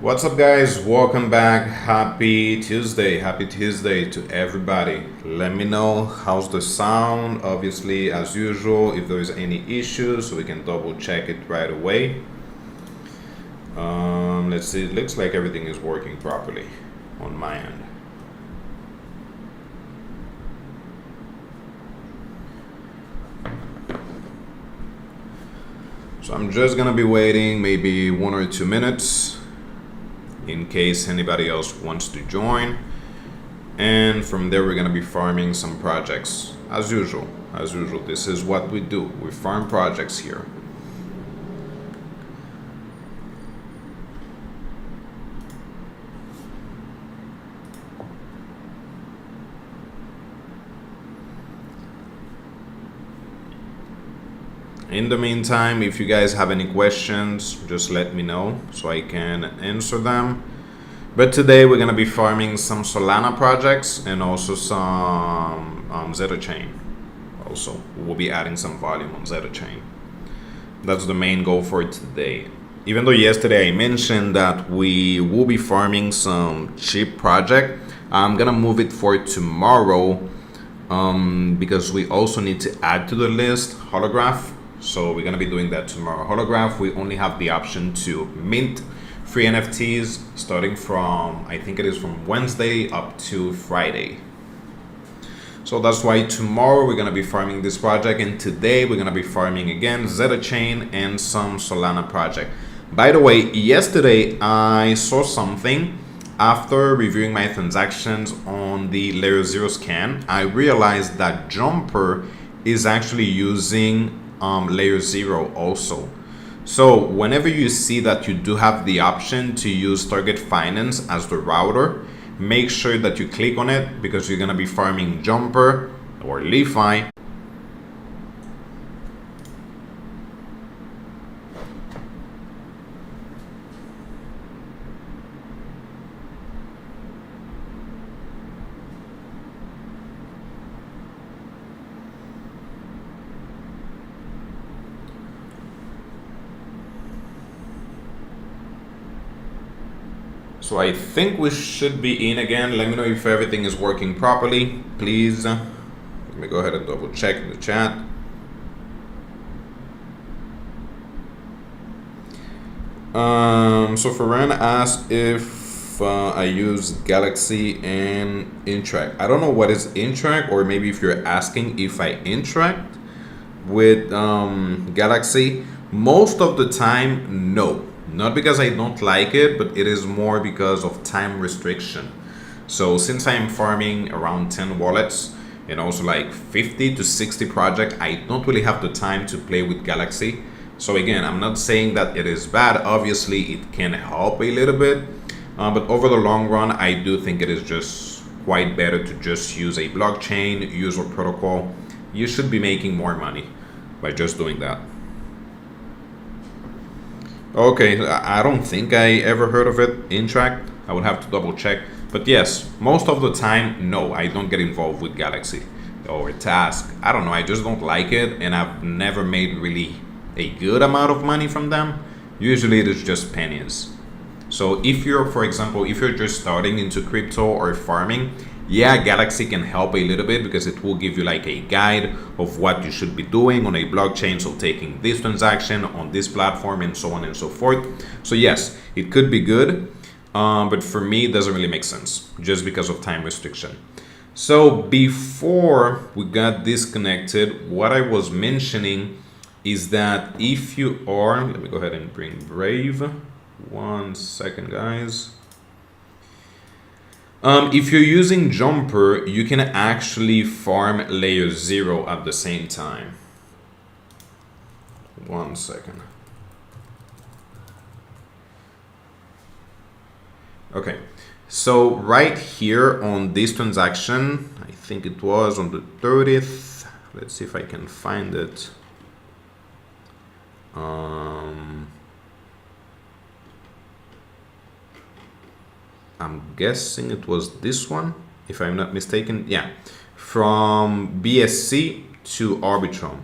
What's up, guys? Welcome back. Happy Tuesday to everybody. Let me know how's the sound, obviously, as usual, if there's any issues so we can double check it right away. Let's see. It looks like everything is working properly on my end. So I'm just gonna be waiting maybe 1 or 2 minutes in case anybody else wants to join, and from there we're gonna be farming some projects as usual. This is what we do. We farm projects here. In the meantime, if you guys have any questions, just let me know so I can answer them. But today we're going to be farming some Solana projects and also some Zetachain. Also, we'll be adding some volume on Zetachain. That's the main goal for today. Even though yesterday I mentioned that we will be farming some cheap project, I'm going to move it for tomorrow because we also need to add to the list Holograph. So we're going to be doing that tomorrow. Holograph, we only have the option to mint free NFTs starting from, I think it is from Wednesday up to Friday. So that's why tomorrow we're going to be farming this project, and today we're going to be farming again Zetachain and some Solana project. By the way, yesterday I saw something. After reviewing my transactions on the layer 0 scan, I realized that Jumper is actually using layer 0 also. So whenever you see that you do have the option to use Target Finance as the router, make sure that you click on it because you're going to be farming Jumper or LeFi. So I think we should be in again. Let me know if everything is working properly, please. Let me go ahead and double check the chat. So Ferran asked if I use Galaxy and interact. I don't know what is interact, or maybe if you're asking if I interact with Galaxy. Most of the time, no. Not because I don't like it, but it is more because of time restriction. So since I am farming around 10 wallets and also like 50 to 60 projects, I don't really have the time to play with Galaxy. So again, I'm not saying that it is bad. Obviously, it can help a little bit. But over the long run, I do think it is just quite better to just use a blockchain, use a protocol. You should be making more money by just doing that. Okay, I don't think I ever heard of it, Interact. I would have to double check. But yes, most of the time, no, I don't get involved with Galaxy or Task. I don't know, I just don't like it, and I've never made really a good amount of money from them. Usually it is just pennies. So if you're, for example, if you're just starting into crypto or farming, yeah, Galaxy can help a little bit because it will give you like a guide of what you should be doing on a blockchain. So taking this transaction on this platform and so on and so forth. So yes, it could be good. But for me, it doesn't really make sense just because of time restriction. So before we got disconnected, what I was mentioning is that if you are, let me go ahead and bring Brave. 1 second, guys. If you're using Jumper, you can actually farm layer 0 at the same time. 1 second. Okay, so right here on this transaction, I think it was on the 30th. Let's see if I can find it. I'm guessing it was this one, if I'm not mistaken. Yeah, from BSC to Arbitrum,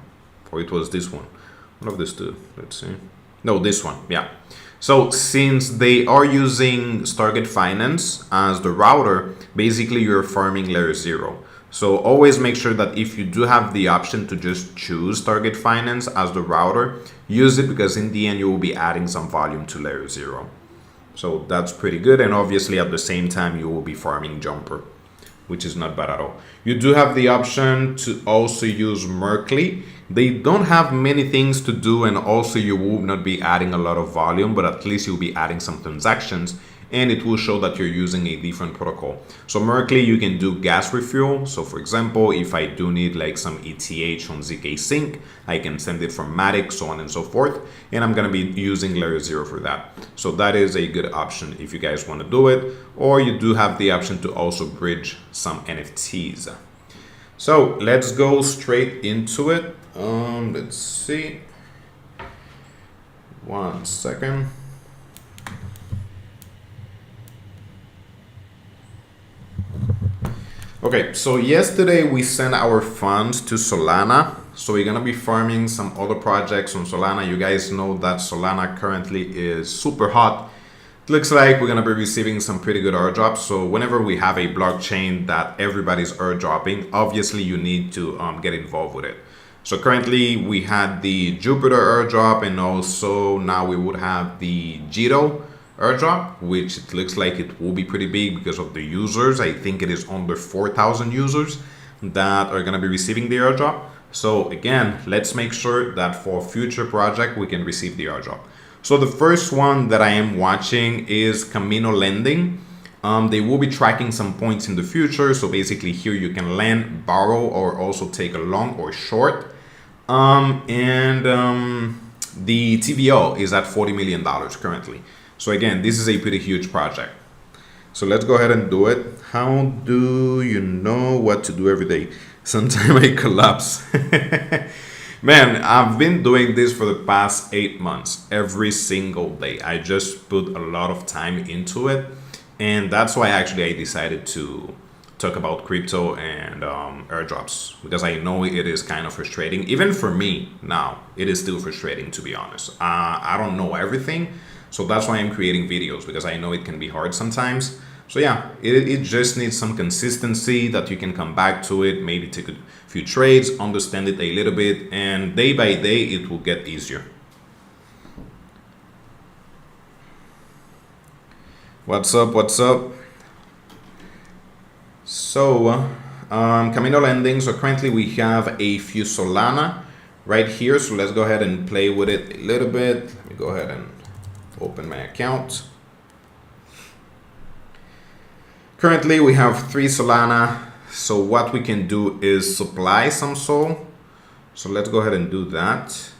or it was this one. One of these two. Let's see. No, this one. Yeah. So since they are using Target Finance as the router, basically you're farming layer 0. So always make sure that if you do have the option to just choose Target Finance as the router, use it, because in the end you will be adding some volume to layer 0. So that's pretty good. And obviously at the same time you will be farming Jumper, which is not bad at all. You do have the option to also use Merkley. They don't have many things to do, and also you will not be adding a lot of volume, but at least you'll be adding some transactions, and it will show that you're using a different protocol. So Merkley, you can do gas refuel. So for example, if I do need like some ETH on ZK Sync, I can send it from Matic, so on and so forth. And I'm gonna be using layer 0 for that. So that is a good option if you guys want to do it, or you do have the option to also bridge some NFTs. So let's go straight into it. Let's see. 1 second. Okay, so yesterday we sent our funds to Solana. So we're gonna be farming some other projects on Solana. You guys know that Solana currently is super hot. It looks like we're gonna be receiving some pretty good airdrops. So whenever we have a blockchain that everybody's airdropping, obviously you need to get involved with it. So currently we had the Jupiter airdrop, and also now we would have the Jito airdrop, which it looks like it will be pretty big because of the users. I think it is under 4,000 users that are gonna be receiving the airdrop. So again, let's make sure that for future project we can receive the airdrop. So the first one that I am watching is Camino Lending. They will be tracking some points in the future. So basically here you can lend, borrow, or also take a long or short. The TVO is at $40 million currently. So again, this is a pretty huge project. So let's go ahead and do it. How do you know what to do every day? Sometimes I collapse. Man, I've been doing this for the past 8 months, every single day. I just put a lot of time into it. And that's why actually I decided to talk about crypto and airdrops, because I know it is kind of frustrating. Even for me now, it is still frustrating, to be honest. I don't know everything. So that's why I'm creating videos, because I know it can be hard sometimes. So yeah, it just needs some consistency that you can come back to it, maybe take a few trades, understand it a little bit, and day by day it will get easier. What's up? What's up? So Camino Lending. So currently we have a few Solana right here. So let's go ahead and play with it a little bit. Let me go ahead and open my account. Currently we have 3 Solana. So what we can do is supply some Sol. So let's go ahead and do that.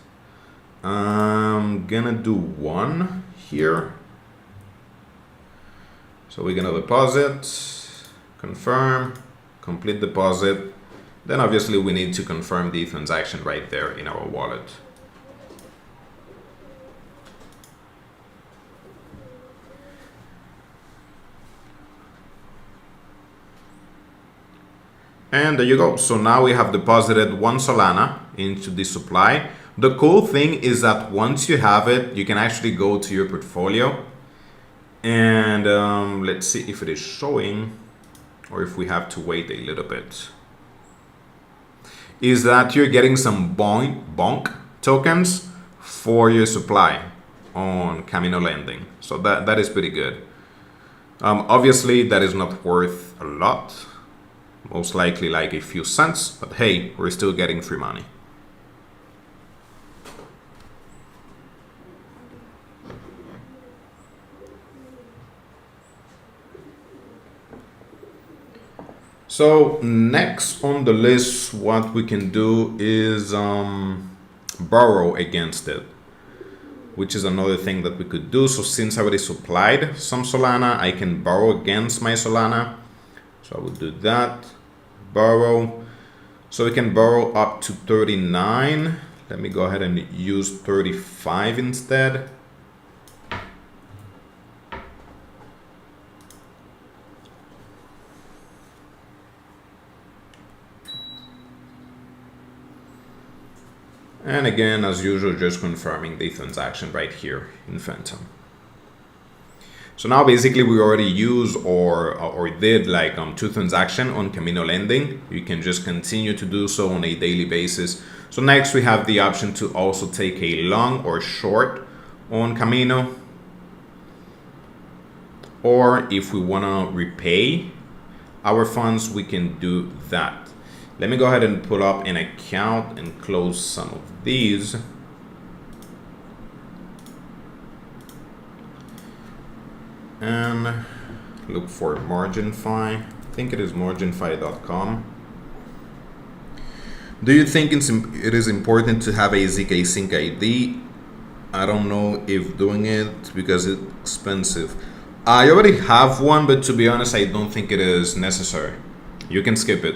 I'm gonna do 1 here. So we're gonna deposit, confirm, complete deposit. Then obviously we need to confirm the transaction right there in our wallet. And there you go. So now we have deposited 1 Solana into the supply. The cool thing is that once you have it, you can actually go to your portfolio. And let's see if it is showing, or if we have to wait a little bit. Is that you're getting some bonk tokens for your supply on Camino Lending. So that is pretty good. Obviously, that is not worth a lot. Most likely like a few cents, but hey, we're still getting free money. So next on the list, what we can do is borrow against it, which is another thing that we could do. So since I already supplied some Solana, I can borrow against my Solana. So I will do that, borrow. So we can borrow up to 39. Let me go ahead and use 35 instead. And again, as usual, just confirming the transaction right here in Phantom. So now basically we already used or did like 2 transactions on Camino lending. You can just continue to do so on a daily basis. So next we have the option to also take a long or short on Camino. Or if we want to repay our funds, we can do that. Let me go ahead and pull up an account and close some of these. And look for MarginFi. I think it is marginfi.com. Do you think it is important to have a ZK Sync ID? I don't know if doing it because it's expensive. I already have one, but to be honest, I don't think it is necessary. You can skip it.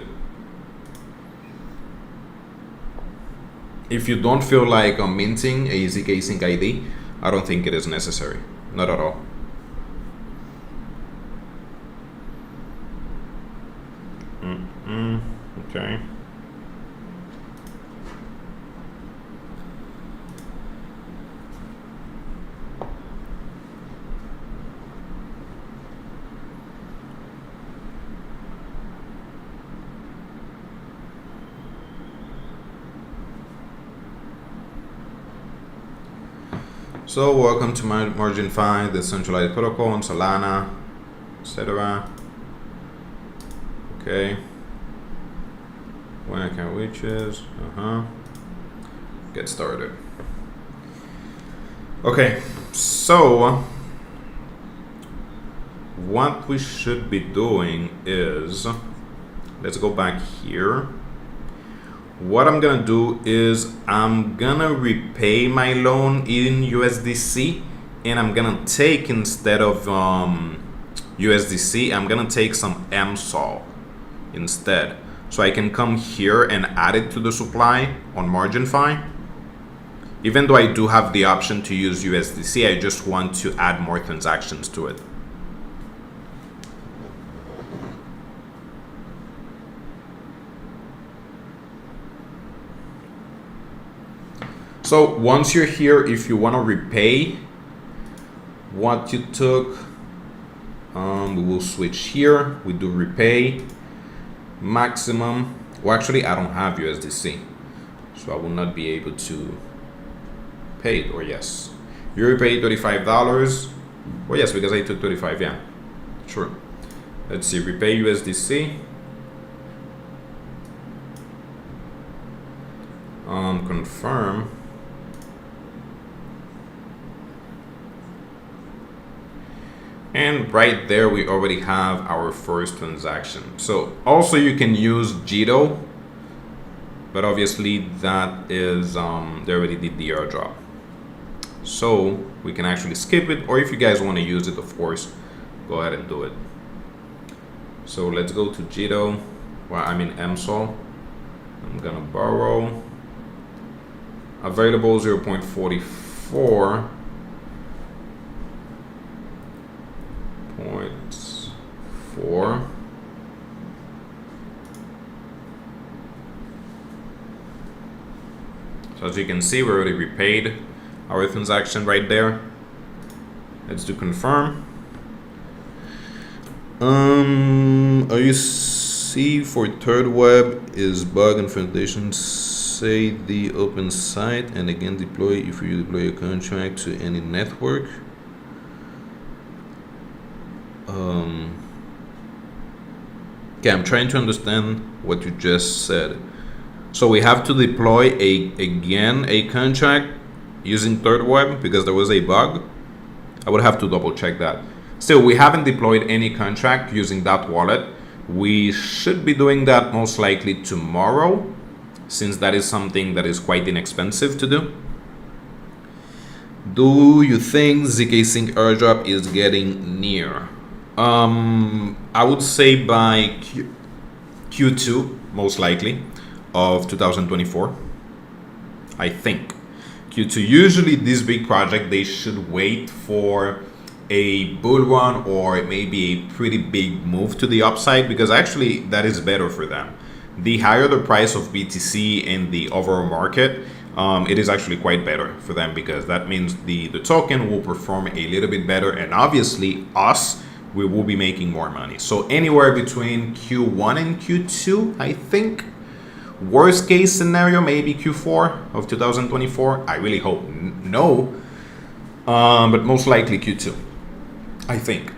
If you don't feel like minting a ZK Sync ID, I don't think it is necessary. Not at all. Okay. So welcome to my MarginFi, the centralized protocol on Solana, etc. Okay. When account reaches, get started. Okay, so what we should be doing is, let's go back here. What I'm gonna do is I'm gonna repay my loan in USDC, and I'm gonna take, instead of USDC, I'm gonna take some MSOL instead. So I can come here and add it to the supply on MarginFi. Even though I do have the option to use USDC, I just want to add more transactions to it. So once you're here, if you want to repay what you took, we will switch here. We do repay maximum. Well, actually, I don't have USDC, so I will not be able to pay it. Or yes, you repay $35. Well, yes, because I took 35. Yeah, sure. Let's see, repay USDC. Confirm. And right there, we already have our first transaction. So also you can use Jito, but obviously that is, they already did the airdrop. So we can actually skip it, or if you guys want to use it, of course, go ahead and do it. So let's go to Jito, well, I mean MSOL. I'm gonna borrow. Available 0.44. 0.4. So as you can see, we already repaid our transaction right there. Let's do confirm. RUC for third web is bug and foundation. Say the open site and again deploy if you deploy a contract to any network. Okay, I'm trying to understand what you just said. So we have to deploy again a contract using third web because there was a bug. I would have to double check that. Still, we haven't deployed any contract using that wallet. We should be doing that most likely tomorrow, since that is something that is quite inexpensive to do. Do you think ZK Sync airdrop is getting near? I would say by Q2, most likely, of 2024. I think Q2. Usually this big project, they should wait for a bull run or maybe a pretty big move to the upside, because actually that is better for them. The higher the price of BTC in the overall market, it is actually quite better for them, because that means the token will perform a little bit better, and obviously us, we will be making more money. So anywhere between Q1 and Q2, I think. Worst case scenario, maybe Q4 of 2024. I really hope no, but most likely Q2, I think.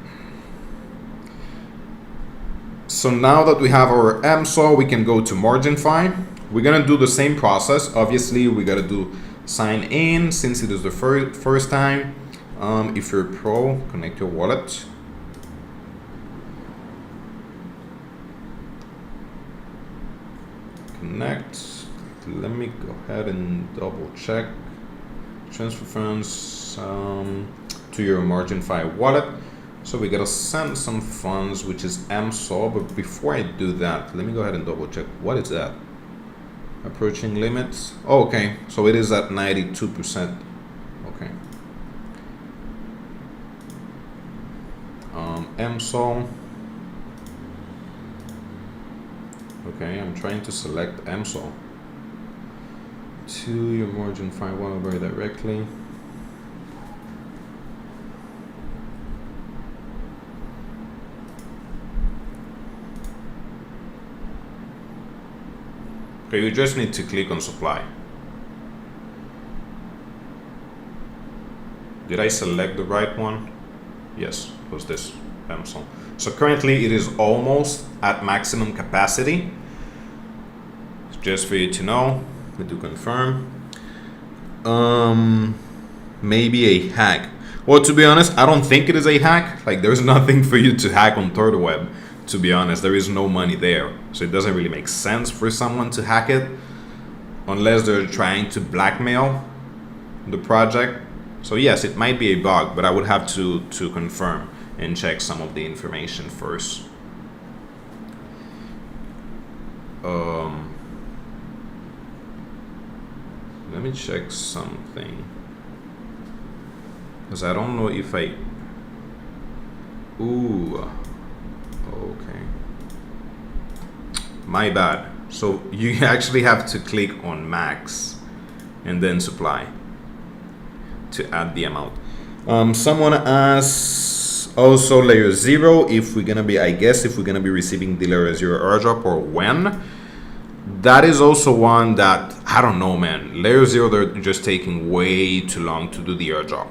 So now that we have our MSOL, we can go to MarginFi. We're gonna do the same process. Obviously, we gotta do sign in since it is the first time. If you're a pro, connect your wallet. Connect. Let me go ahead and double check. Transfer funds to your MarginFi wallet. So we gotta send some funds, which is MSOL. But before I do that, let me go ahead and double check. What is that? Approaching limits. Oh, okay, so it is at 92%. Okay. MSOL. Okay, I'm trying to select MSOL to your MarginFi wallet very directly. Okay, you just need to click on supply. Did I select the right one? Yes, it was this MSOL. So currently it is almost at maximum capacity. Just for you to know, we do confirm. Maybe a hack. Well, to be honest, I don't think it is a hack. Like, there's nothing for you to hack on Third Web. To be honest, there is no money there, so it doesn't really make sense for someone to hack it, unless they're trying to blackmail the project. So yes, it might be a bug, but I would have to confirm and check some of the information first. Let me check something, because I don't know if I... Ooh, okay, my bad. So you actually have to click on max and then supply to add the amount. Someone asks also layer 0 if we're gonna be, I guess, if we're gonna be receiving the layer 0 airdrop or when. That is also one that I don't know, man. Layer 0, they're just taking way too long to do the airdrop.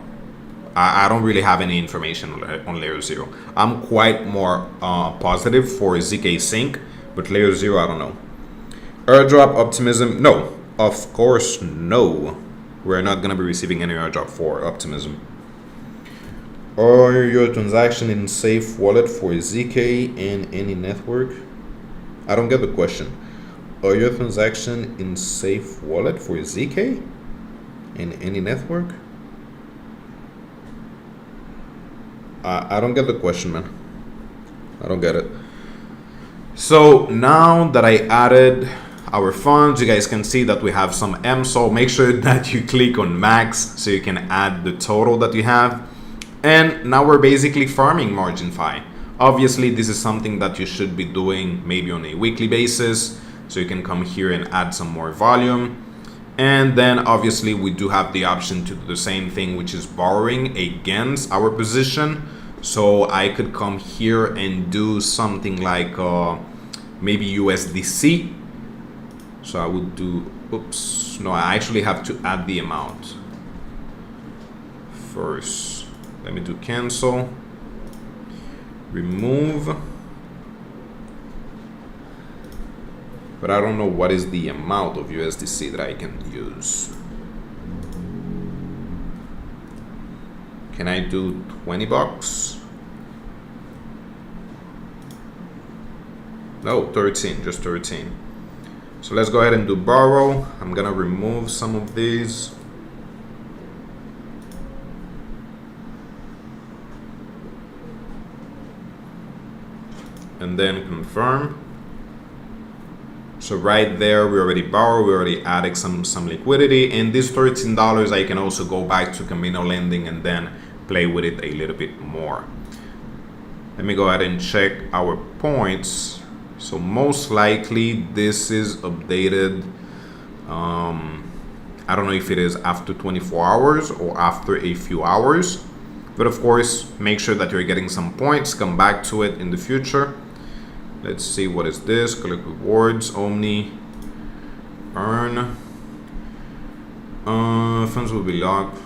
I don't really have any information on layer 0. I'm quite more positive for ZK Sync, but layer 0, I don't know. Airdrop optimism, no, of course no. We're not gonna be receiving any airdrop for optimism. Or your transaction in safe wallet for ZK and any network? I don't get the question. Or your transaction in safe wallet for ZK and any network? I don't get the question, man. I don't get it. So now that I added our funds, you guys can see that we have some MSOL. Make sure that you click on max so you can add the total that you have. And now we're basically farming MarginFi. Obviously, this is something that you should be doing maybe on a weekly basis. So you can come here and add some more volume. And then obviously we do have the option to do the same thing, which is borrowing against our position. So I could come here and do something like maybe USDC. So I would do, oops, no, I actually have to add the amount first. Let me do cancel, remove. But I don't know what is the amount of USDC that I can use. Can I do 20 bucks? No, 13, just 13. So let's go ahead and do borrow. I'm gonna remove some of these. And then confirm. So right there, we already borrowed, we already added some liquidity. And this $13, I can also go back to Camino Lending and then play with it a little bit more. Let me go ahead and check our points. So most likely this is updated I don't know if it is after 24 hours or after a few hours, but of course, make sure that you're getting some points. Come back to it in the future. Let's see, what is this? Collect rewards, Omni, earn. Funds will be locked.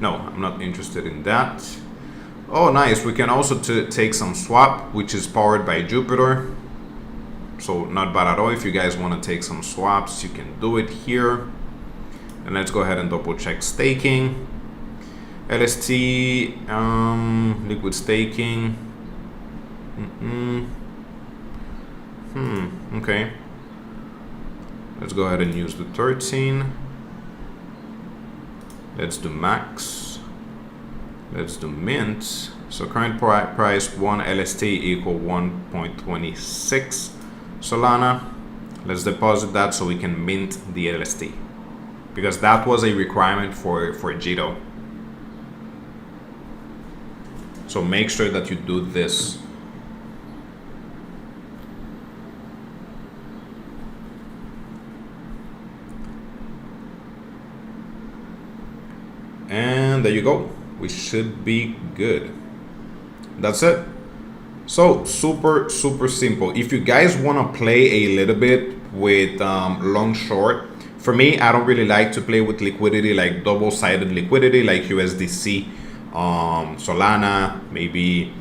No, I'm not interested in that. Oh, nice. We can also take some swap, which is powered by Jupiter. So not bad at all. If you guys want to take some swaps, you can do it here. And let's go ahead and double check staking. LST, liquid staking. Okay. Let's go ahead and use the 13. Let's do max. Let's do mint. So current price 1 LST equal 1.26 Solana. Let's deposit that so we can mint the LST, because that was a requirement for Jito. So make sure that you do this. And there you go. We should be good. That's it. So super simple. If you guys want to play a little bit with long short, for me, I don't really like to play with liquidity, like double-sided liquidity, like USDC, Solana, maybe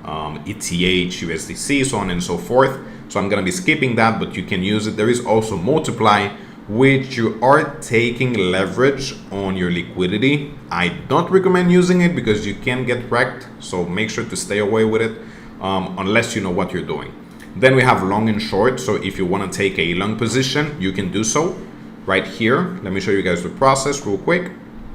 ETH, USDC, so on and so forth. So I'm gonna be skipping that, but you can use it. There is also Multiply, which you are taking leverage on your liquidity. I don't recommend using it because you can get wrecked, so make sure to stay away with it unless you know what you're doing. Then we have long and short. So if you want to take a long position, you can do so right here. Let me show you guys the process real quick.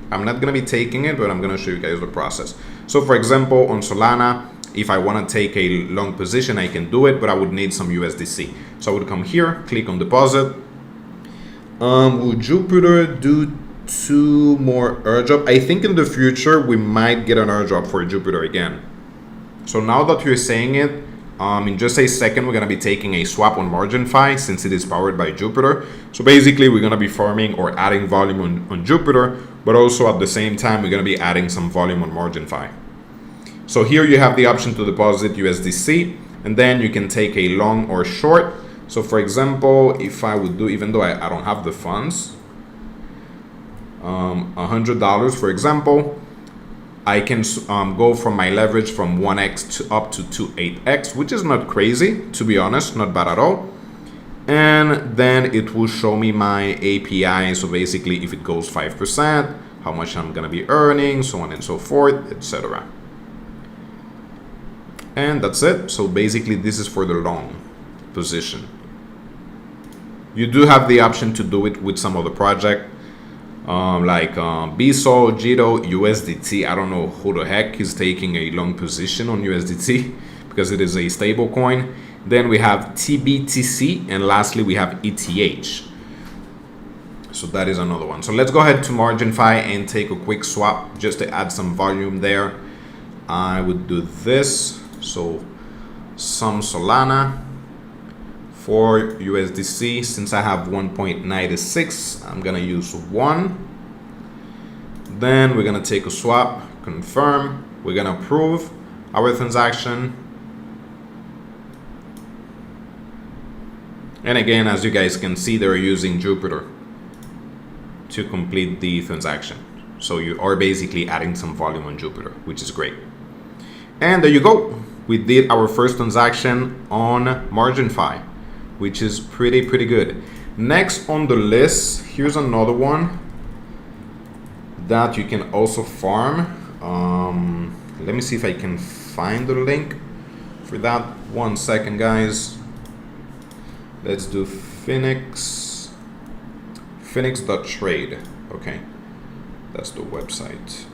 I'm not going to be taking it, but I'm going to show you guys the process. So for example, on Solana, if I want to take a long position, I can do it, but I would need some USDC. So I would come here, click on deposit. Will Jupiter do 2 more airdrop? I think in the future we might get an airdrop for Jupiter again. So now that you're saying it, in just a second we're gonna be taking a swap on MarginFi since it is powered by Jupiter. So basically we're gonna be farming or adding volume on Jupiter, but also at the same time we're gonna be adding some volume on MarginFi. So here you have the option to deposit USDC, and then you can take a long or short. So for example, if I would do, even though I don't have the funds, $100 for example, I can go from my leverage from 1x to up to 8x, which is not crazy, to be honest, not bad at all. And then it will show me my API. So basically if it goes 5%, how much I'm gonna be earning, so on and so forth, etc. And that's it. So basically this is for the long position. You do have the option to do it with some other project, like BSOL, Jito, USDT. I don't know who the heck is taking a long position on USDT because it is a stable coin. Then we have TBTC, and lastly we have ETH. So that is another one. So let's go ahead to MarginFi and take a quick swap just to add some volume there. I would do this. So some Solana for USDC. Since I have 1.96, I'm gonna use 1. Then we're gonna take a swap, confirm. We're gonna approve our transaction. And again, as you guys can see, they're using Jupiter to complete the transaction. So you are basically adding some volume on Jupiter, which is great. And there you go. We did our first transaction on MarginFi, which is pretty good. Next on the list, here's another one that you can also farm. Let me see if I can find the link for that. 1 second, guys. Let's do Phoenix.trade. Okay, that's the website.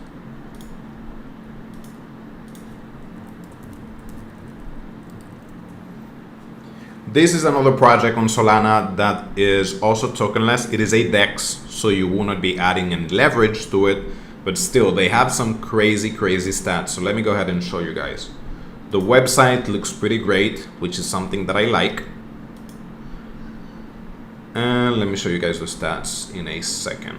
This is another project on Solana that is also tokenless. It is a DEX, so you will not be adding any leverage to it, but still they have some crazy stats. So let me go ahead and show you guys. The website looks pretty great, which is something that I like. And moment. Let me show you guys the stats in a second.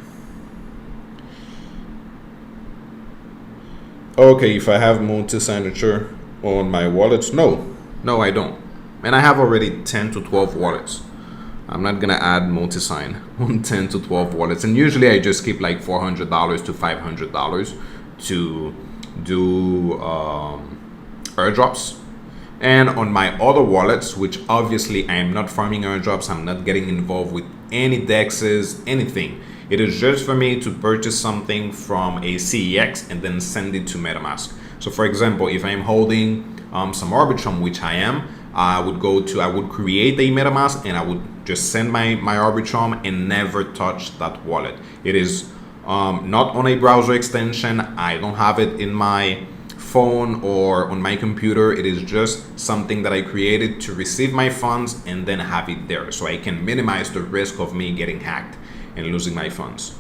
Okay, if I have multi-signature on my wallets, no, I don't. And I have already 10 to 12 wallets. I'm not gonna add multi-sign on 10 to 12 wallets. And usually I just keep like $400 to $500 to do airdrops. And on my other wallets, which obviously I am not farming airdrops, I'm not getting involved with any dexes, anything. It is just for me to purchase something from a CEX and then send it to MetaMask. So for example, if I am holding some Arbitrum, which I am, I would create a MetaMask and I would just send my Arbitrum and never touch that wallet. It is not on a browser extension. I don't have it in my phone or on my computer. It is just something that I created to receive my funds and then have it there, so I can minimize the risk of me getting hacked and losing my funds.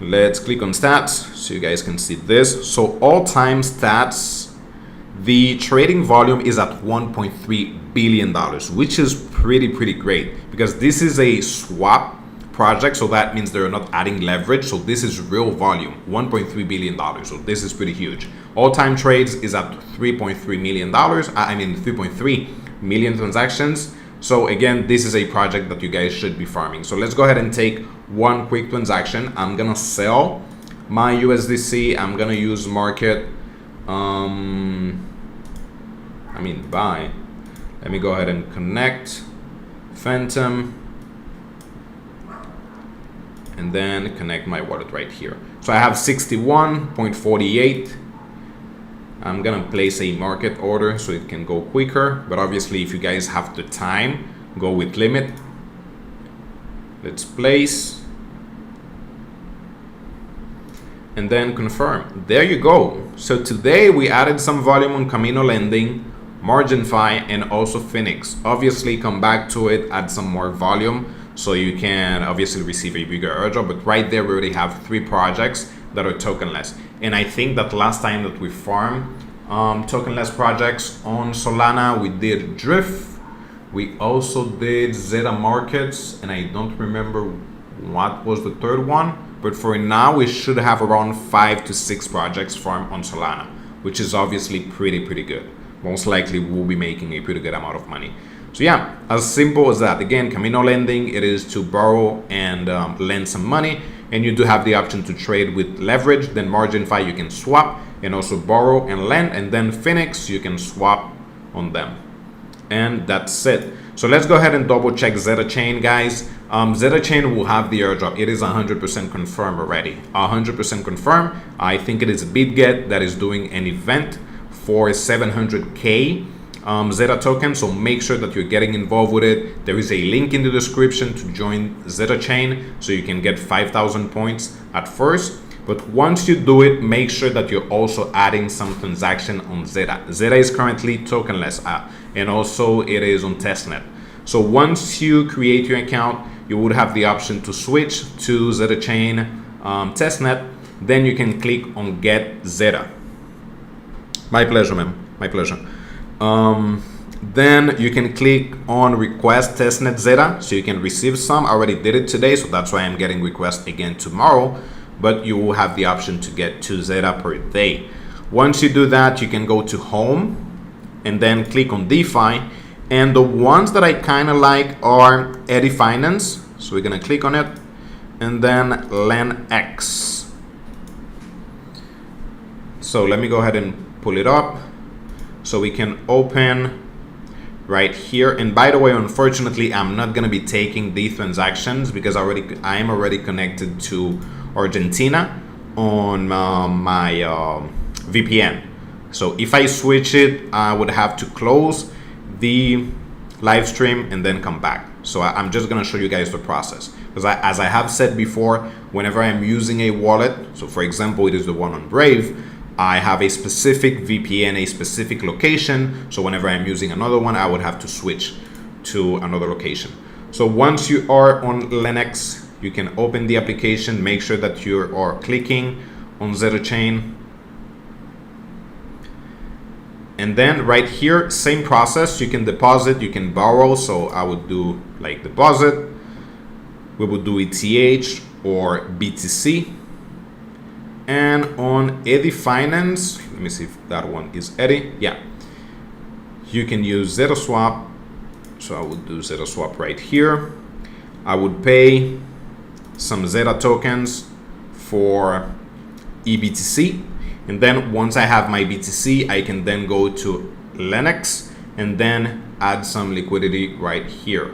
Let's click on stats so you guys can see this. So all-time stats, the trading volume is at $1.3 billion, which is pretty great, because this is a swap project, so that means they're not adding leverage. So this is real volume, $1.3 billion. So this is pretty huge. All-time trades is at $3.3 million. 3.3 million transactions. So again, this is a project that you guys should be farming. So let's go ahead and take one quick transaction. I'm gonna sell my USDC. I'm gonna use market. Buy. Let me go ahead and connect Phantom, and then connect my wallet right here. So I have 61.48. I'm gonna place a market order so it can go quicker, but obviously if you guys have the time, go with limit. Let's place and then confirm. There you go. So today we added some volume on Camino Lending, MarginFi, and also Phoenix. Obviously come back to it, add some more volume so you can obviously receive a bigger airdrop. But right there we already have 3 projects that are tokenless. And I think that last time that we farmed tokenless projects on Solana, we did Drift, we also did Zeta Markets, and I don't remember what was the third one. But for now, we should have around 5 to 6 projects farmed on Solana, which is obviously pretty good. Most likely we'll be making a pretty good amount of money. So yeah, as simple as that. Again, Camino Lending, it is to borrow and lend some money, and you do have the option to trade with leverage. Then MarginFi, you can swap and also borrow and lend, and then Phoenix, you can swap on them. And that's it. So let's go ahead and double check Zetachain, guys. Zetachain will have the airdrop. It is 100% confirmed already. 100% confirmed. I think it is BitGet that is doing an event for 700K Zeta token. So make sure that you're getting involved with it. There is a link in the description to join Zetachain, so you can get 5,000 points at first. But once you do it, make sure that you're also adding some transaction on Zeta. Zeta is currently tokenless, and also it is on testnet. So once you create your account, you would have the option to switch to Zetachain testnet. Then you can click on Get Zeta. My pleasure, ma'am. My pleasure. Then you can click on Request Testnet Zeta, so you can receive some. I already did it today, so that's why I'm getting request again tomorrow. But you will have the option to get 2 Zeta per day. Once you do that, you can go to Home and then click on DeFi. And the ones that I kind of like are Eddy Finance. So we're gonna click on it, and then LenX. So let me go ahead and pull it up so we can open right here. And by the way, unfortunately, I'm not gonna be taking these transactions because I am already connected to Argentina on my VPN. So if I switch it, I would have to close the live stream and then come back. So I'm just gonna show you guys the process, because as I have said before, whenever I'm using a wallet, so for example, it is the one on Brave, I have a specific VPN, a specific location. So whenever I'm using another one, I would have to switch to another location. So once you are on LenX, you can open the application, make sure that you are clicking on Zetachain. And then right here, same process. You can deposit, you can borrow. So I would do like deposit. We would do ETH or BTC. And on Eddy Finance, let me see if that one is Eddy. Yeah. You can use ZetaSwap. So I would do ZetaSwap right here. I would pay some Zeta tokens for eBTC. And then once I have my BTC, I can then go to Linux and then add some liquidity right here.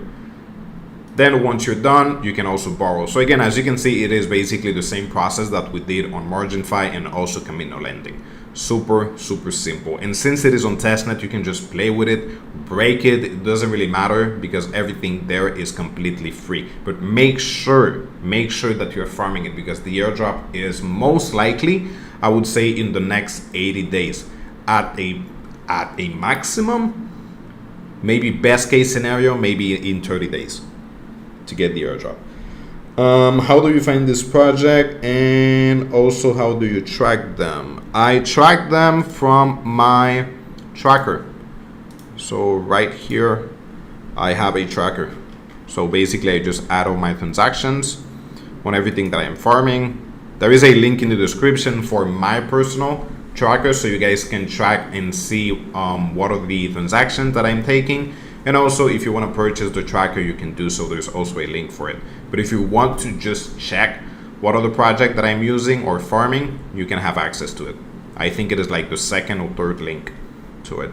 Then once you're done, you can also borrow. So again, as you can see, it is basically the same process that we did on MarginFi and also Camino Lending. Super, super simple. And since it is on testnet, you can just play with it, break it. It doesn't really matter because everything there is completely free. But make sure that you're farming it, because the airdrop is most likely, I would say, in the next 80 days at a maximum, maybe best case scenario, maybe in 30 days to get the airdrop. How do you find this project, and also how do you track them? I track them from my tracker. So right here I have a tracker. So basically I just add all my transactions on everything that I am farming. There is a link in the description for my personal tracker, so you guys can track and see what are the transactions that I'm taking. And also, if you want to purchase the tracker, you can do so. There's also a link for it. But if you want to just check what are the project that I'm using or farming, you can have access to it. I think it is like the second or third link to it.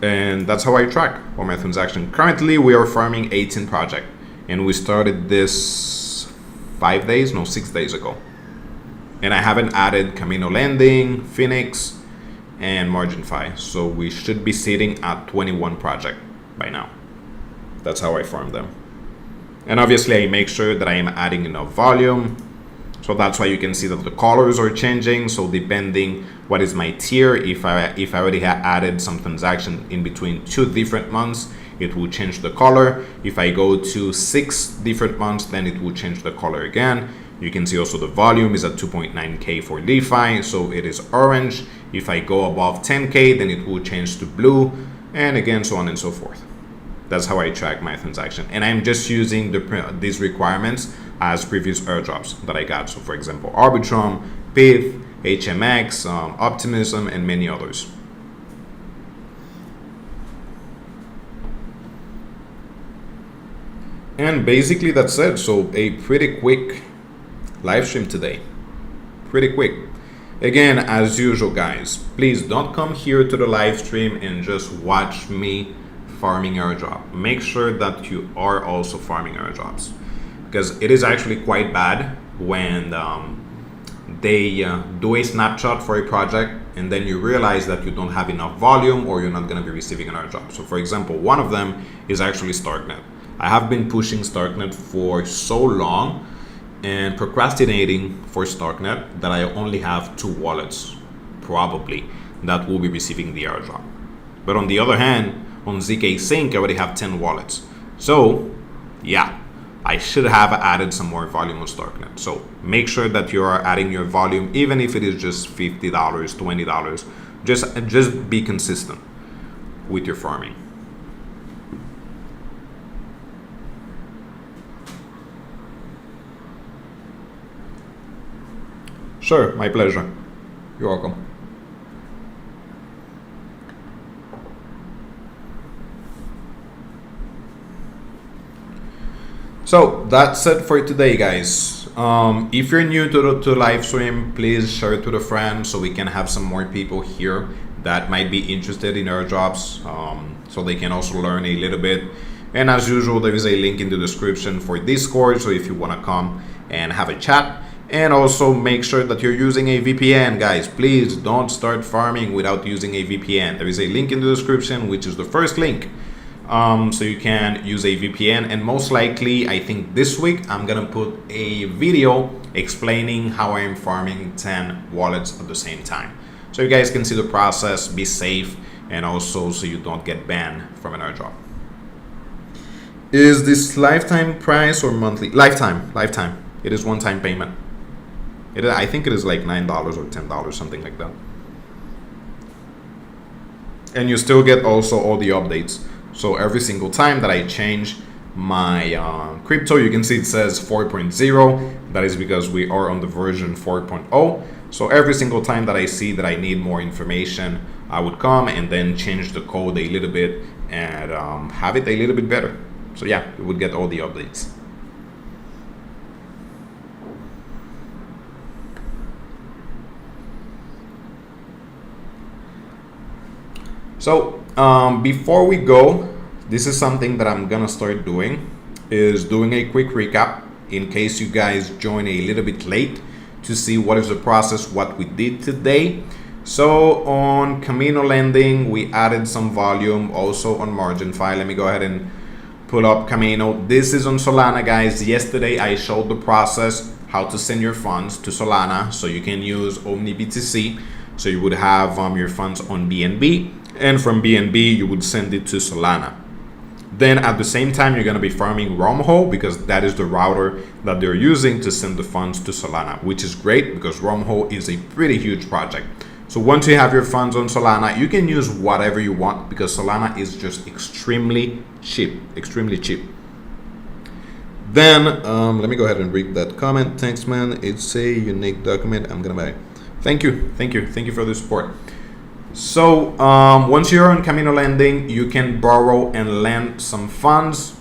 And that's how I track all my transactions. Currently, we are farming 18 project, and we started this 6 days ago. And I haven't added Camino Lending, Phoenix, and MarginFi. So we should be sitting at 21 project by now. That's how I farm them. And obviously I make sure that I am adding enough volume. So that's why you can see that the colors are changing. So depending what is my tier, if I already have added some transaction in between 2 different months, it will change the color. If I go to 6 different months, then it will change the color again. You can see also the volume is at 2.9K for DeFi, so it is orange. If I go above 10K, then it will change to blue, and again, so on and so forth. That's how I track my transaction. And I'm just using these requirements as previous airdrops that I got. So for example, Arbitrum, PIF, HMX, Optimism, and many others. And basically that's it. So a pretty quick live stream today. Pretty quick. Again, as usual, guys, please don't come here to the live stream and just watch me farming airdrop. Make sure that you are also farming airdrops, because it is actually quite bad when they do a snapshot for a project and then you realize that you don't have enough volume or you're not going to be receiving an airdrop. So for example, one of them is actually Starknet. I have been pushing Starknet for so long and procrastinating for Starknet that I only have 2 wallets probably that will be receiving the airdrop. But on the other hand, on ZK Sync I already have 10 wallets. So yeah, I should have added some more volume on Starknet. So make sure that you are adding your volume, even if it is just $50, $20. Just be consistent with your farming. Sure, my pleasure. You're welcome. So that's it for today, guys. If you're new to live stream, please share it to the friends so we can have some more people here that might be interested in airdrops, so they can also learn a little bit. And as usual, there is a link in the description for Discord, so if you want to come and have a chat. And also make sure that you're using a VPN, guys. Please don't start farming without using a VPN. There is a link in the description, which is the first link. So you can use a VPN, and most likely, I think this week, I'm gonna put a video explaining how I am farming 10 wallets at the same time. So you guys can see the process, be safe, and also so you don't get banned from an airdrop. Is this lifetime price or monthly? Lifetime. It is one-time payment. I think it is like $9 or $10, something like that. and you still get also all the updates. So every single time that I change my crypto, you can see it says 4.0. That is because we are on the version 4.0. So every single time that I see that I need more information, I would come and then change the code a little bit and have it a little bit better. So yeah, you would get all the updates. So before we go, this is something that I'm gonna start doing, is doing a quick recap in case you guys join a little bit late to see what is the process, what we did today. So on Camino Lending, we added some volume, also on MarginFi. Let me go ahead and pull up Camino. This is on Solana, guys. Yesterday I showed the process, how to send your funds to Solana. So you can use OmniBTC. So you would have your funds on BNB, and from BNB you would send it to Solana. Then at the same time, you're going to be farming Wormhole, because that is the router that they're using to send the funds to Solana, which is great because Wormhole is a pretty huge project. So once you have your funds on Solana, you can use whatever you want because Solana is just extremely cheap, extremely cheap. Then let me go ahead and read that comment. Thanks, man. It's a unique document. I'm going to buy. Thank you. Thank you. Thank you for the support. So once you're on Camino Lending, you can borrow and lend some funds.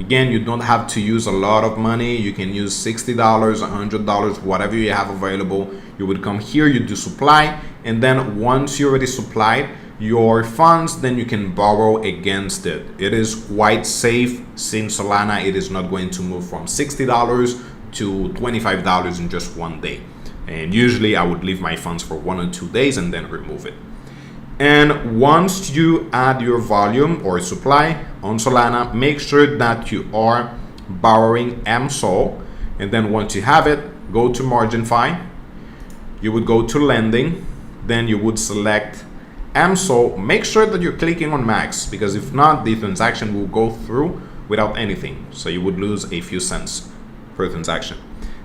Again, you don't have to use a lot of money. You can use $60, $100, whatever you have available. You would come here, you do supply, and then once you already supplied your funds, then you can borrow against it. It is quite safe since Solana, it is not going to move from $60 to $25 in just one day. And usually I would leave my funds for 1 or 2 days and then remove it. And once you add your volume or supply on Solana, make sure that you are borrowing MSOL. And then once you have it, go to MarginFi. You would go to lending. Then you would select MSOL. Make sure that you're clicking on max, because if not, the transaction will go through without anything. So you would lose a few cents per transaction.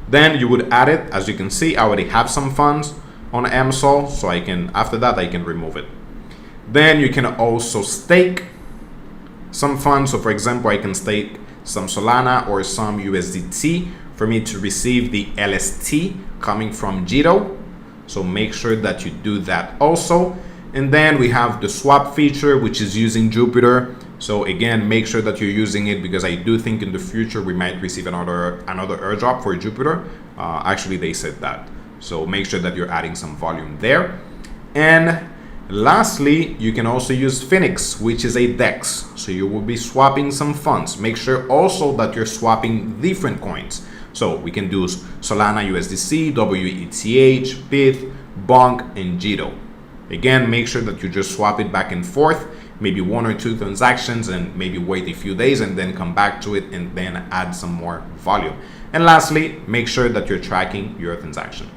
Then you would add it. As you can see, I already have some funds on MSOL, so I can, after that, I can remove it. Then you can also stake some funds. So for example, I can stake some Solana or some USDT for me to receive the LST coming from Jito. So make sure that you do that also. And then we have the swap feature, which is using Jupiter. So again, make sure that you're using it, because I do think in the future we might receive another airdrop for Jupiter. Actually, they said that. So make sure that you're adding some volume there. And lastly, you can also use Phoenix, which is a DEX. So you will be swapping some funds. Make sure also that you're swapping different coins. So we can do Solana, USDC, WETH, PIT, BONK, and Jito. Again, make sure that you just swap it back and forth, maybe 1 or 2 transactions, and maybe wait a few days and then come back to it and then add some more volume. And lastly, make sure that you're tracking your transaction,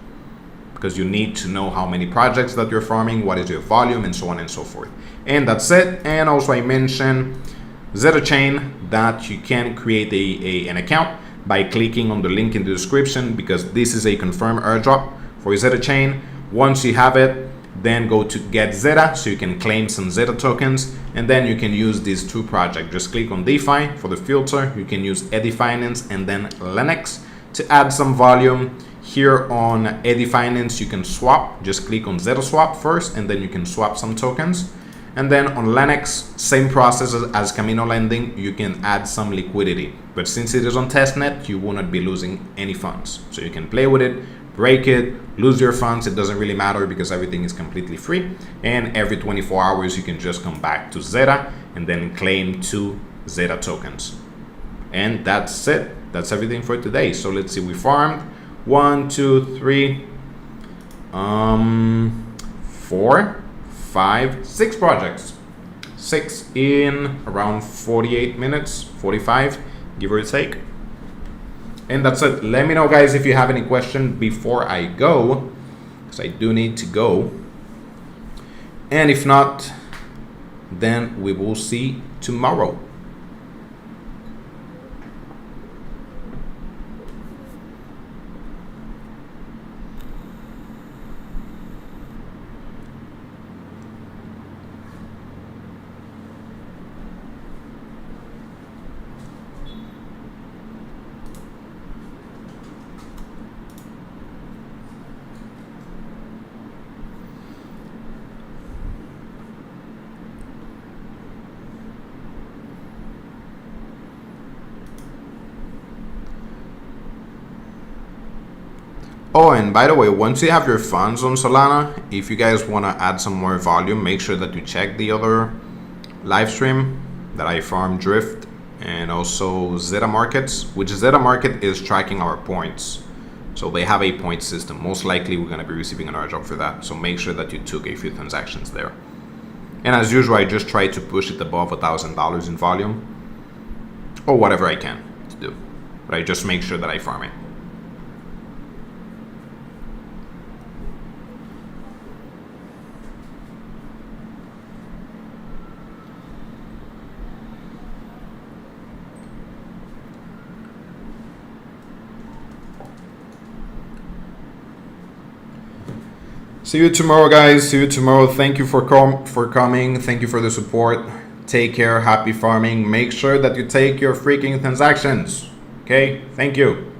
because you need to know how many projects that you're farming, what is your volume, and so on and so forth. And that's it. And also I mentioned Zetachain, that you can create an account by clicking on the link in the description, because this is a confirmed airdrop for Zetachain. Once you have it, then go to get Zeta, so you can claim some Zeta tokens, and then you can use these 2 projects. Just click on DeFi for the filter. You can use EdiFinance and then Lennox to add some volume. Here on EdiFinance, you can swap. Just click on Zeta Swap first, and then you can swap some tokens. And then on Lennox, same process as Camino Lending, you can add some liquidity. But since it is on testnet, you will not be losing any funds. So you can play with it, break it, lose your funds. It doesn't really matter, because everything is completely free. And every 24 hours, you can just come back to Zeta and then claim 2 Zeta tokens. And that's it. That's everything for today. So let's see, we farmed 1, 2, 3, 4, 5, 6 projects. 6 in around 48 minutes, 45, give or take. And that's it. Let me know, guys, if you have any question before I go, because I do need to go. And if not, then we will see tomorrow. Oh, and by the way, once you have your funds on Solana, if you guys want to add some more volume, make sure that you check the other live stream that I farm Drift and also Zeta Markets, which Zeta Market is tracking our points. So they have a point system. Most likely we're going to be receiving an airdrop for that. So make sure that you took a few transactions there. And as usual, I just try to push it above $1,000 in volume or whatever I can to do. But I just make sure that I farm it. See you tomorrow, guys. See you tomorrow. Thank you for coming. Thank you for the support. Take care. Happy farming. Make sure that you take your freaking transactions. Okay? Thank you.